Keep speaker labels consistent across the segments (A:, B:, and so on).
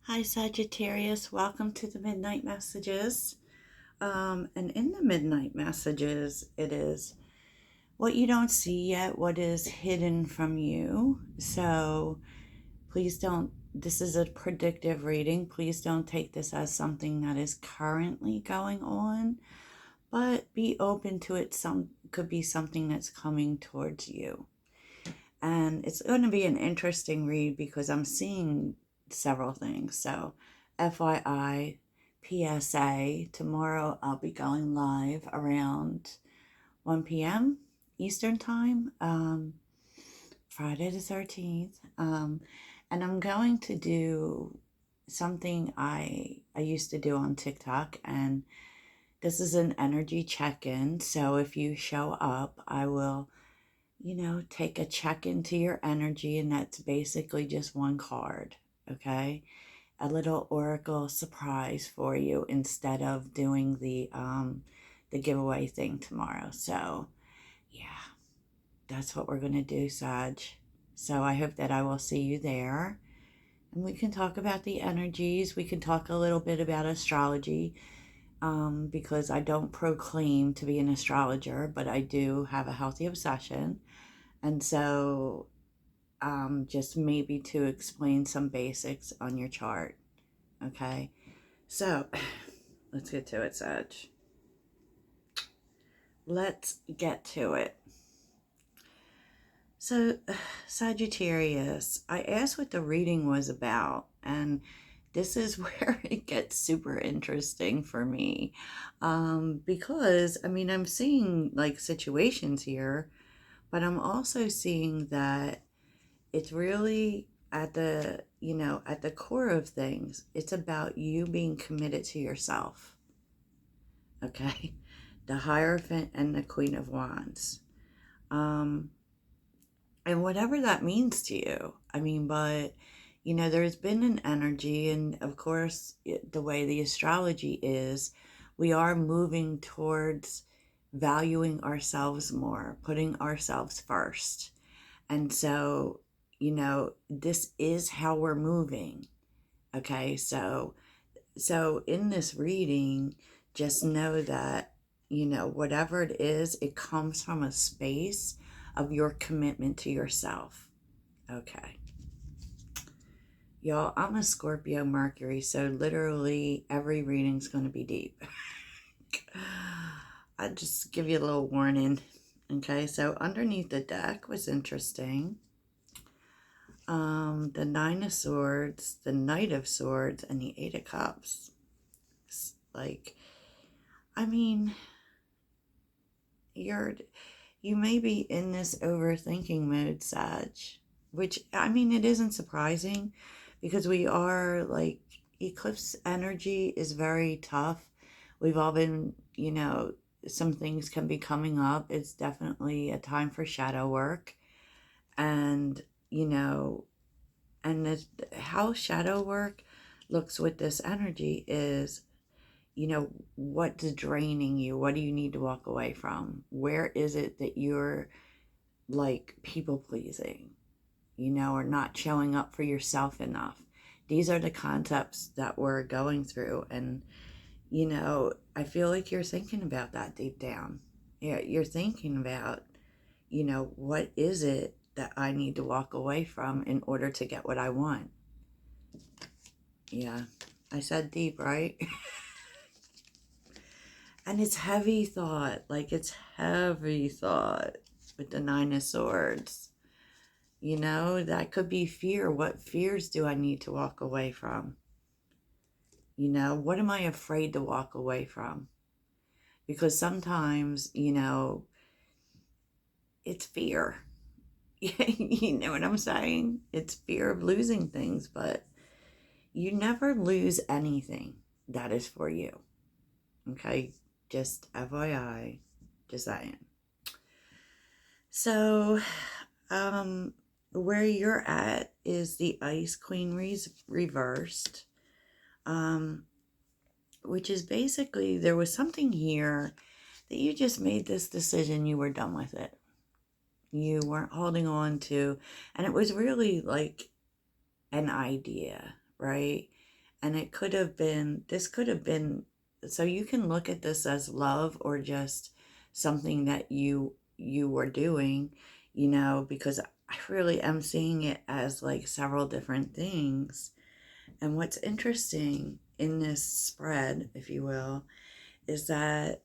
A: Hi Sagittarius, welcome to the Midnight Messages. And in the Midnight Messages, it is what you don't see yet, what is hidden from you. So please don't, this is a predictive reading. Please don't take this as something that is currently going on, but be open to it. Some could be something that's coming towards you. And it's going to be an interesting read because I'm seeing several things. So, FYI, PSA, tomorrow I'll be going live around 1 p.m. Eastern Time, Friday the 13th. And I'm going to do something I used to do on TikTok, and this is an energy check-in. So if you show up, I will take a check into your energy, and that's basically just one card, okay? A little oracle surprise for you instead of doing the giveaway thing tomorrow. So, yeah, that's what we're gonna do, Sag. So I hope that I will see you there, and we can talk about the energies. We can talk a little bit about astrology. Because I don't proclaim to be an astrologer, but I do have a healthy obsession. And so, just maybe to explain some basics on your chart. Okay. So, let's get to it, Sag. Let's get to it. So, Sagittarius, I asked what the reading was about, and this is where it gets super interesting for me. Because, I'm seeing like situations here, but I'm also seeing that it's really at the core of things, it's about you being committed to yourself. Okay. The Hierophant and the Queen of Wands. Um, and whatever that means to you. But there's been an energy, and of course, the way the astrology is, we are moving towards valuing ourselves more, putting ourselves first. And so, this is how we're moving. Okay. So in this reading, just know that, whatever it is, it comes from a space of your commitment to yourself. Okay. Y'all, I'm a Scorpio Mercury, so literally every reading's going to be deep. I just give you a little warning. Okay, so underneath the deck was interesting. The Nine of Swords, the Knight of Swords, and the Eight of Cups. Like, I mean, you may be in this overthinking mode, Sag, which, it isn't surprising because we are like, eclipse energy is very tough. We've all been, some things can be coming up. It's definitely a time for shadow work. And, how shadow work looks with this energy is, what's draining you? What do you need to walk away from? Where is it that you're like people pleasing, or not showing up for yourself enough? These are the concepts that we're going through. And, I feel like you're thinking about that deep down. Yeah, you're thinking about, what is it that I need to walk away from in order to get what I want? Yeah, I said deep, right? And it's heavy thought, it's heavy thought with the Nine of Swords. That could be fear. What fears do I need to walk away from? What am I afraid to walk away from? Because sometimes, it's fear. You know what I'm saying? It's fear of losing things, but you never lose anything that is for you. Okay? Just FYI, just saying. So, where you're at is the Ice Queen reversed, which is basically there was something here that you just made this decision, you were done with it. You weren't holding on to, and it was really like an idea, right? And it could have been, this could have been, so you can look at this as love or just something that you were doing, because I really am seeing it as like several different things. And what's interesting in this spread, if you will, is that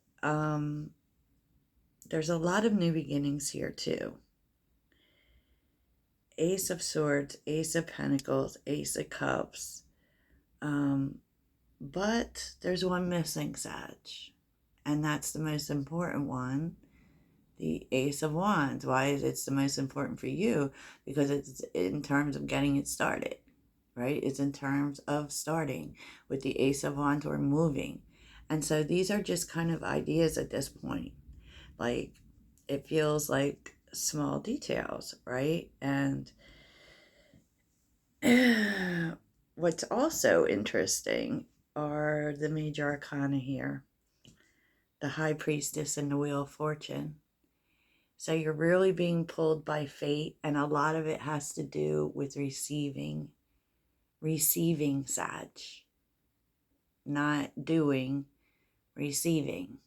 A: there's a lot of new beginnings here too. Ace of Swords, Ace of Pentacles, Ace of Cups. But there's one missing, Sag. And that's the most important one. The Ace of Wands. Why is it the most important for you? Because it's in terms of getting it started, right? It's in terms of starting. With the Ace of Wands, we're moving. And so these are just kind of ideas at this point. Like, it feels like small details, right? And what's also interesting are the major arcana here, the High Priestess and the Wheel of Fortune. So you're really being pulled by fate, and a lot of it has to do with receiving, Sag. Not doing, receiving.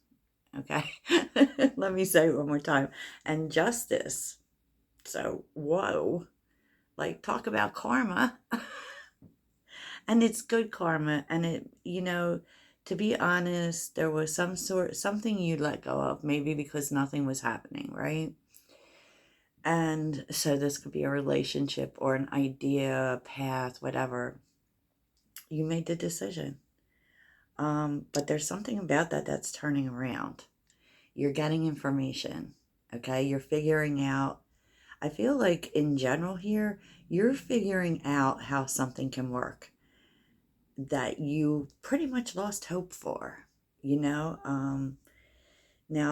A: Okay? Let me say it one more time. And justice. So, whoa. Like, talk about karma. And it's good karma. And to be honest, there was something you let go of, maybe because nothing was happening, right? And so this could be a relationship or an idea, path, whatever. You made the decision. But there's something about that that's turning around. You're getting information, okay? You're figuring out, I feel like in general here, you're figuring out how something can work that you pretty much lost hope for, Now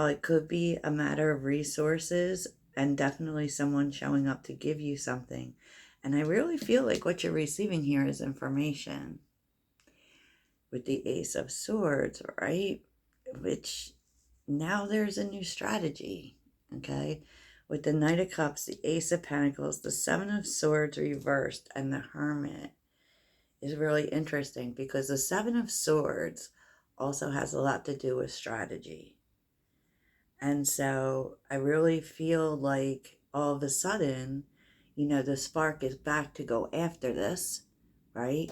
A: it could be a matter of resources and definitely someone showing up to give you something. And I really feel like what you're receiving here is information with the Ace of Swords, right? Which now there's a new strategy, okay? With the Knight of Cups, the Ace of Pentacles, the Seven of Swords reversed, and the Hermit is really interesting because the Seven of Swords also has a lot to do with strategy. And so I really feel like all of a sudden, the spark is back to go after this, right?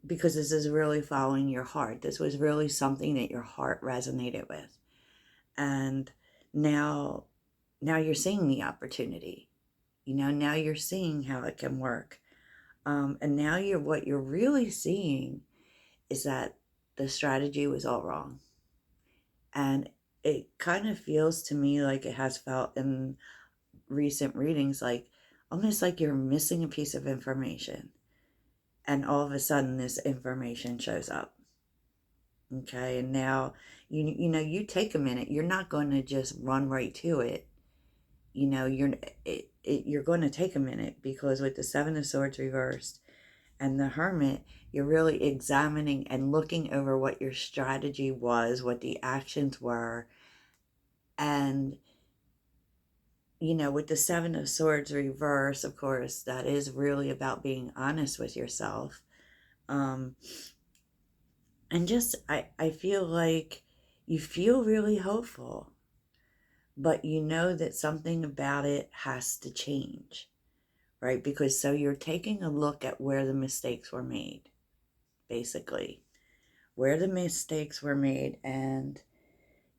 A: Because this is really following your heart. This was really something that your heart resonated with. And now you're seeing the opportunity. Now you're seeing how it can work. And now what you're really seeing is that the strategy was all wrong. And it kind of feels to me like it has felt in recent readings, like almost like you're missing a piece of information. And all of a sudden this information shows up. Okay, and now, you take a minute. You're not going to just run right to it. You're going to take a minute because with the Seven of Swords reversed and the Hermit, you're really examining and looking over what your strategy was, what the actions were. And, with the Seven of Swords reverse, of course, that is really about being honest with yourself. And just, I feel like you feel really hopeful, but you know that something about it has to change, right? Because so you're taking a look at where the mistakes were made, basically, where the mistakes were made. And,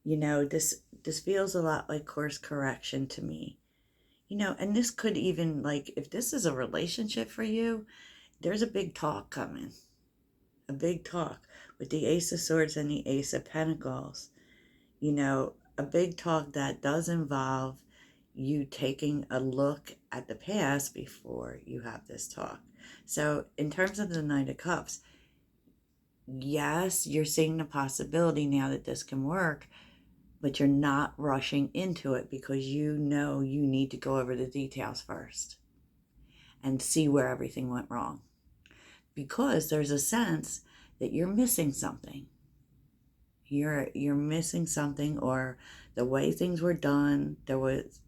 A: this feels a lot like course correction to me, and this could even, like, if this is a relationship for you, there's a big talk coming, a big talk with the Ace of Swords and the Ace of Pentacles, a big talk that does involve you taking a look at the past before you have this talk. So in terms of the Knight of Cups, yes, you're seeing the possibility now that this can work, but you're not rushing into it because you know you need to go over the details first and see where everything went wrong. Because there's a sense that you're missing something. You're missing something, or the way things were done, there was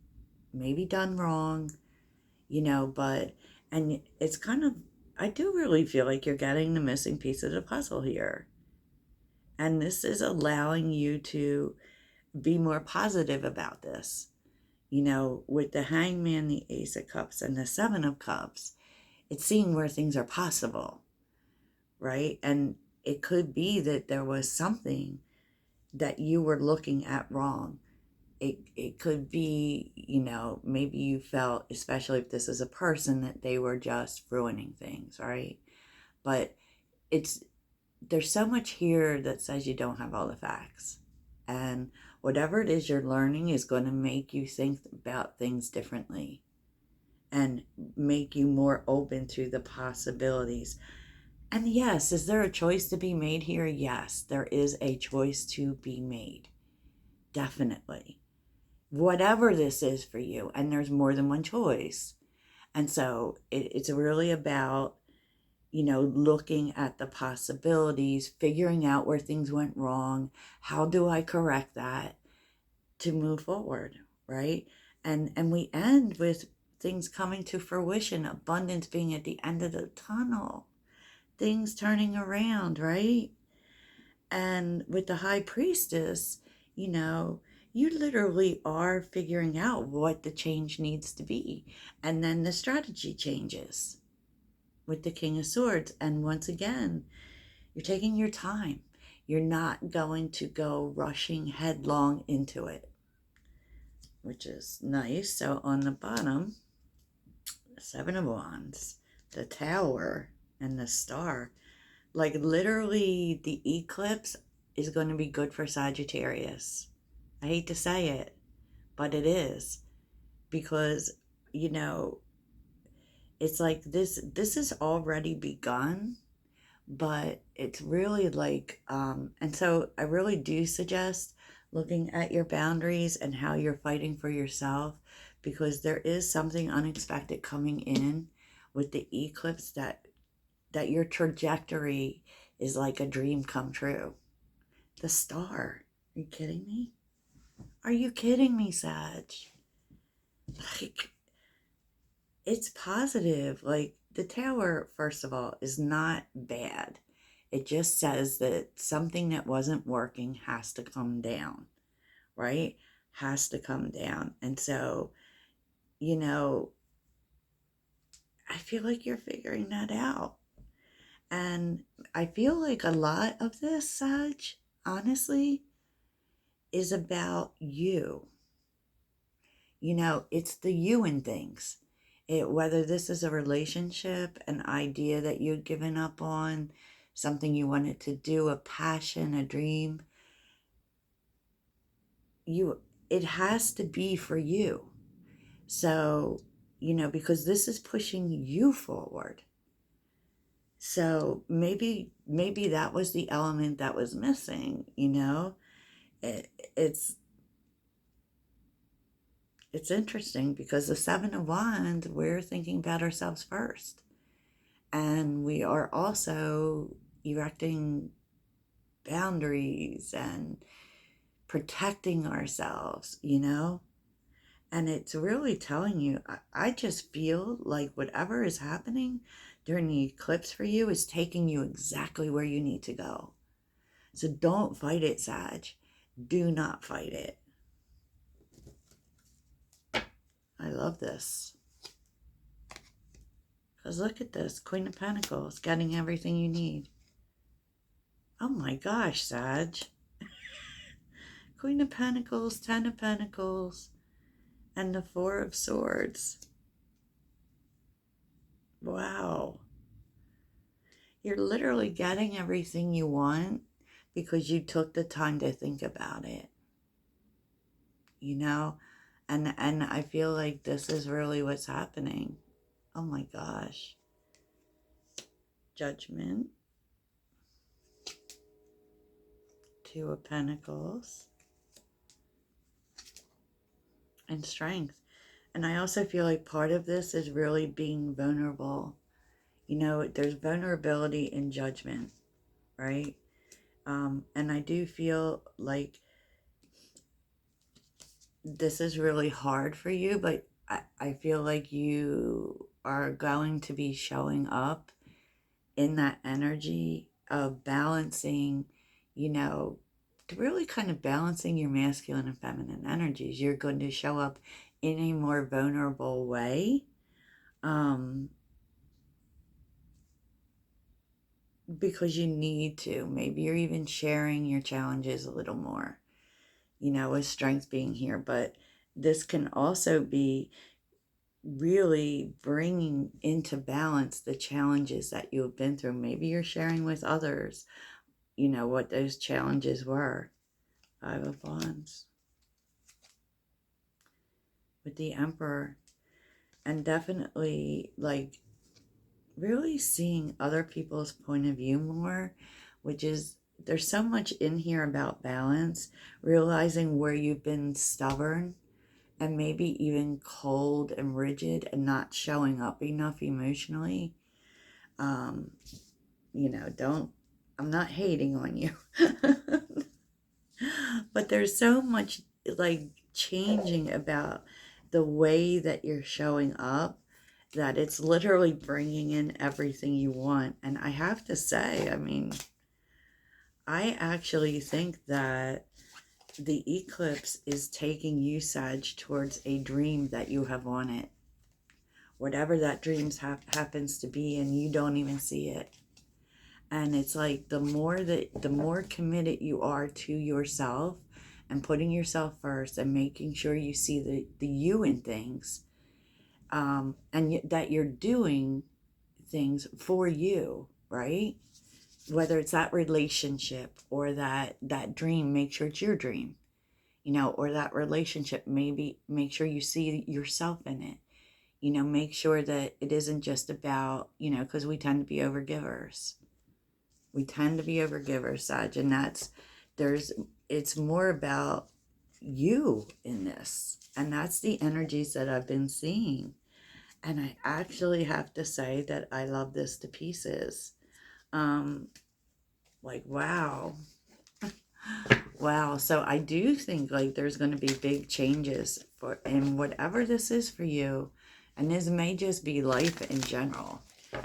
A: maybe done wrong, but, and it's kind of, I do really feel like you're getting the missing piece of the puzzle here. And this is allowing you to be more positive about this. With the Hangman, the Ace of Cups, and the Seven of Cups, it's seeing where things are possible, right? And it could be that there was something that you were looking at wrong. It could be, maybe you felt, especially if this is a person, that they were just ruining things, right? But it's there's so much here that says you don't have all the facts. And whatever it is you're learning is going to make you think about things differently and make you more open to the possibilities. And yes, is there a choice to be made here? Yes, there is a choice to be made. Definitely. Whatever this is for you, and there's more than one choice. And so it's really about, looking at the possibilities, figuring out where things went wrong. How do I correct that to move forward, right? And we end with things coming to fruition, abundance being at the end of the tunnel, things turning around, right? And with the high priestess, you literally are figuring out what the change needs to be. And then the strategy changes with the King of Swords. And once again, you're taking your time. You're not going to go rushing headlong into it, which is nice. So on the bottom, Seven of Wands, the Tower, and the Star. Like literally, the eclipse is going to be good for Sagittarius. I hate to say it, but it is. Because, it's like this has already begun, but it's really like, and so I really do suggest looking at your boundaries and how you're fighting for yourself, because there is something unexpected coming in with the eclipse that your trajectory is like a dream come true. The Star. Are you kidding me? Are you kidding me, Sag? Like, it's positive. Like, the Tower, first of all, is not bad. It just says that something that wasn't working has to come down, right? Has to come down. And so, I feel like you're figuring that out. And I feel like a lot of this, Sag, honestly, is about you. It's the you in things. Whether this is a relationship, an idea that you've given up on, something you wanted to do, a passion, a dream, it has to be for you. So, because this is pushing you forward. So maybe that was the element that was missing. It's interesting because the Seven of Wands, we're thinking about ourselves first. And we are also erecting boundaries and protecting ourselves, And it's really telling you, I just feel like whatever is happening during the eclipse for you is taking you exactly where you need to go. So don't fight it, Sag. Do not fight it. I love this. Because look at this, Queen of Pentacles, getting everything you need. Oh my gosh, Sag. Queen of Pentacles, Ten of Pentacles, and the Four of Swords. Wow. You're literally getting everything you want because you took the time to think about it. And I feel like this is really what's happening. Oh my gosh. Judgment. Two of Pentacles. And Strength. And I also feel like part of this is really being vulnerable. There's vulnerability in Judgment, right? And I do feel like this is really hard for you, but I feel like you are going to be showing up in that energy of balancing, you know, really kind of balancing your masculine and feminine energies. You're going to show up in a more vulnerable way. Because you need to. Maybe you're even sharing your challenges a little more, with strength being here. But this can also be really bringing into balance the challenges that you have been through. Maybe you're sharing with others, what those challenges were. 5 of Wands with the Emperor. And definitely, like, really seeing other people's point of view more, which is, there's so much in here about balance, realizing where you've been stubborn and maybe even cold and rigid and not showing up enough emotionally. I'm not hating on you, but there's so much like changing about the way that you're showing up, that it's literally bringing in everything you want. And I have to say, I mean, I actually think that the eclipse is taking you, Sag, towards a dream that you have wanted. Whatever that dream happens to be, and you don't even see it. And it's like the more committed you are to yourself and putting yourself first and making sure you see the you in things, and that you're doing things for you, right? Whether it's that relationship or that dream, make sure it's your dream, or that relationship, maybe make sure you see yourself in it, make sure that it isn't just about, because we tend to be overgivers. Sag, and it's more about you in this. And that's the energies that I've been seeing. And I actually have to say that I love this to pieces. Like, wow. Wow. So I do think like there's going to be big changes in whatever this is for you. And this may just be life in general,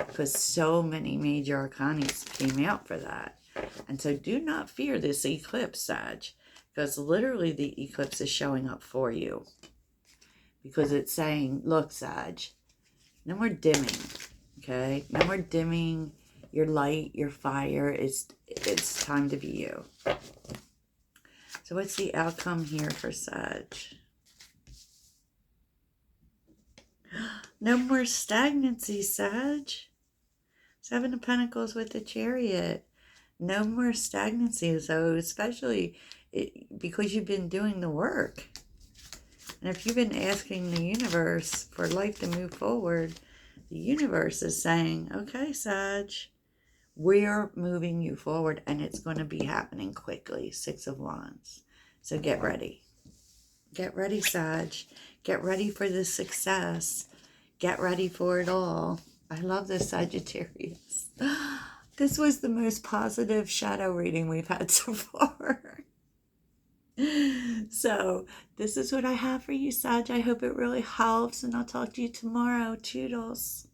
A: because so many major arcana came out for that. And so do not fear this eclipse, Sag, because literally the eclipse is showing up for you. Because it's saying, look, Sag, no more dimming, okay? No more dimming your light, your fire. It's time to be you. So what's the outcome here for Sag? No more stagnancy, Sag. 7 of Pentacles with the Chariot. No more stagnancy. So especially because you've been doing the work. And if you've been asking the universe for life to move forward, the universe is saying, okay, Sag, we're moving you forward, and it's going to be happening quickly. 6 of Wands. So get ready. Get ready, Sag. Get ready for the success. Get ready for it all. I love this, Sagittarius. This was the most positive shadow reading we've had so far. So this is what I have for you, Sag. I hope it really helps, and I'll talk to you tomorrow. Toodles.